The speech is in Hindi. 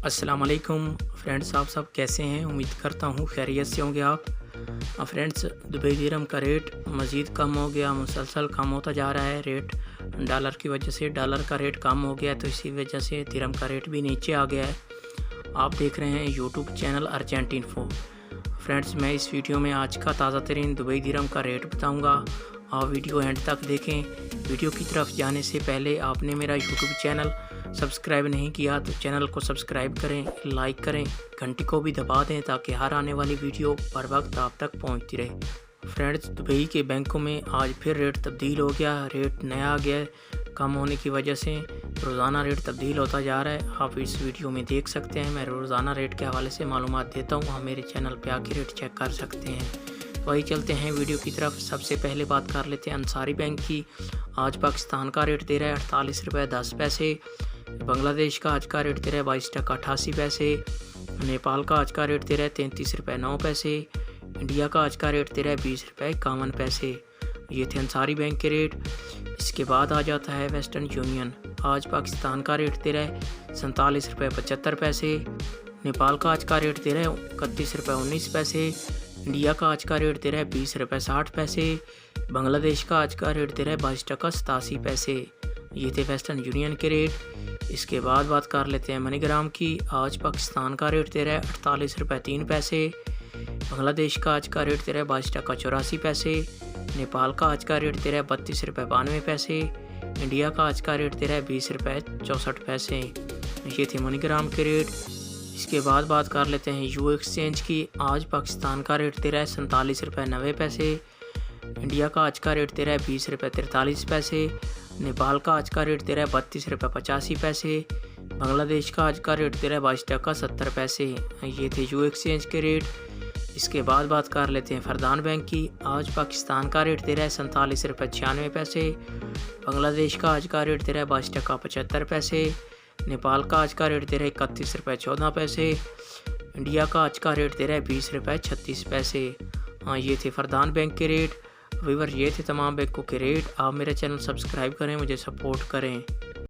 अस्सलाम वालेकुम फ्रेंड्स, आप सब कैसे हैं? उम्मीद करता हूँ खैरियत से होंगे आप। फ्रेंड्स, दुबई दिरहम का रेट मज़ीद कम हो गया, मुसलसल कम होता जा रहा है। रेट डॉलर की वजह से, डॉलर का रेट कम हो गया तो इसी वजह से दिरहम का रेट भी नीचे आ गया है। आप देख रहे हैं YouTube channel urgent info. Friends, मैं इस वीडियो में आज का ताज़ा तरीन दुबई दिरहम का रेट बताऊँगा। आप वीडियो एंड तक देखें। वीडियो की तरफ जाने से पहले आपने मेरा यूट्यूब चैनल सब्सक्राइब नहीं किया तो चैनल को सब्सक्राइब करें, लाइक करें, घंटी को भी दबा दें ताकि हर आने वाली वीडियो बर वक्त आप तक पहुंचती रहे। फ्रेंड्स, दुबई के बैंकों में आज फिर रेट तब्दील हो गया। रेट नया आ गया है। कम होने की वजह से रोज़ाना रेट तब्दील होता जा रहा है। आप इस वीडियो में देख सकते हैं। मैं रोज़ाना रेट के हवाले से मालूमात देता हूँ। आप मेरे चैनल पर आके रेट चेक कर सकते हैं। तो वही चलते हैं वीडियो की तरफ। सबसे पहले बात कर लेते हैं अंसारी बैंक की। आज पाकिस्तान का रेट दे रहा है 48 रुपये 10 पैसे। बांग्लादेश का आज का रेट दे रहा है 22 टका 88 पैसे। नेपाल का आज का रेट दे रहा है 33 रुपये 9 पैसे। इंडिया का आज का रेट दे रहा है 20 रुपये 51 पैसे। ये थे अंसारी बैंक के रेट। इसके बाद आ जाता है वेस्टर्न यूनियन। आज पाकिस्तान का रेट दे रहा है 47 रुपये 75 पैसे। नेपाल का आज का रेट दे रहा है 31 रुपये 19 पैसे। इंडिया का आज का रेट दे रहा है 20 रुपये 60 पैसे। बांग्लादेश का आज का रेट दे रहा है 22 टका 87 पैसे। ये थे वेस्टर्न यूनियन के रेट। इसके बाद बात कर लेते हैं मनीग्राम की। आज पाकिस्तान का रेट दे रहा है 48 रुपये 3 पैसे। बांग्लादेश का आज का रेट दे रहा है 22 टका 84 पैसे। नेपाल का आज का रेट दे रहा है 32 रुपये 92 पैसे। इंडिया का आज का रेट दे रहा है 20 रुपये 64 पैसे। ये थे मनीग्राम के रेट। इसके बाद बात कर लेते हैं यू एक्सचेंज की। आज पाकिस्तान का रेट दे रहा है 47 रुपये 90 पैसे। इंडिया का आज का रेट दे रहा है 20 रुपये 43 पैसे। नेपाल का आज का रेट दे रहा है 32 रुपये 85 पैसे। बांग्लादेश का आज का रेट दे रहा है 22 टका 70 पैसे। ये थे यू एक्सचेंज के रेट। इसके बाद बात कर लेते हैं फरदान बैंक की। आज पाकिस्तान का रेट दे रहा है 47 रुपये 96 पैसे। बांग्लादेश का आज का रेट दे रहा है 22 टका 75 पैसे। नेपाल का आज का रेट दे रहा है 31 रुपये 14 पैसे। इंडिया का आज का रेट दे रहा है 20 रुपये 36 पैसे। ये थे फरदान बैंक के रेट। व्यूअर, ये थे तमाम बैंकों के रेट। आप मेरा चैनल सब्सक्राइब करें, मुझे सपोर्ट करें।